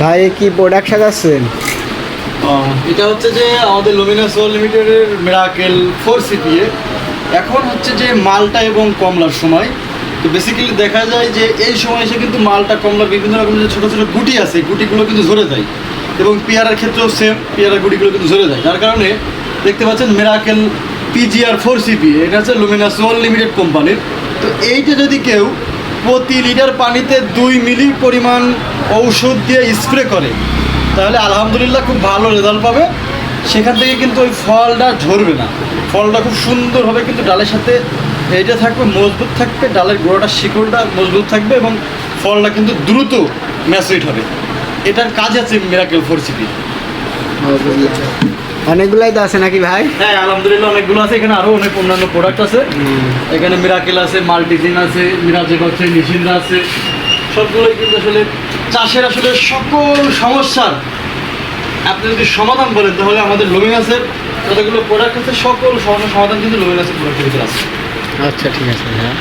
ভাই কি প্রোডাক্ট সাজাচ্ছেন? এটা হচ্ছে যে আমাদের লুমিনাস ওয়ার্ল্ড লিমিটেডের মিরাকেল 4CPA। এখন হচ্ছে যে মালটা এবং কমলার সময়। তো বেসিক্যালি দেখা যায় যে এই সময় এসে কিন্তু মালটা কমলার বিভিন্ন রকমের যে ছোটো ছোটো গুটি আছে, গুটিগুলো কিন্তু ঝরে যায়। এবং পেয়ারার ক্ষেত্রেও সেম, পেয়ারার গুটিগুলো কিন্তু ঝরে যায়, যার কারণে দেখতে পাচ্ছেন মিরাকেল PGR 4CPA। এটা হচ্ছে লুমিনাস ওয়ার্ল্ড লিমিটেড কোম্পানির। তো এইটা যদি কেউ প্রতি লিটার পানিতে 2 মিলি পরিমাণ ঔষধ দিয়ে স্প্রে করে, তাহলে আলহামদুলিল্লাহ খুব ভালো রেজাল্ট পাবে। সেখান থেকে কিন্তু ওই ফলটা ঝরবে না, ফলটা খুব সুন্দর হবে, কিন্তু ডালের সাথে এইটা থাকবে, মজবুত থাকবে, ডালের গোড়াটা শিকড়টা মজবুত থাকবে এবং ফলটা কিন্তু দ্রুত ম্যাচুরেট হবে। এটার কাজ আছে মিরাকেল 4CPA। অনেকগুলাই তো আছে নাকি ভাই? হ্যাঁ আলহামদুলিল্লাহ অনেকগুলো আছে, এখানে আরও অনেক অন্যান্য প্রোডাক্ট আছে। এখানে মিরাকেল আছে, মাল্টিজিন আছে, মিরাজেক আছে, নিশিন্দা আছে। সবগুলোই কিন্তু আসলে চাষের আসলে সকল সমস্যার আপনি যদি সমাধান বলেন, তাহলে আমাদের লুমিনাসের যতগুলো প্রোডাক্ট আছে সকল সমস্যার সমাধান কিন্তু লুমিনাসের প্রোডাক্টের ভিতরে আছে। আচ্ছা ঠিক আছে ভাইয়া।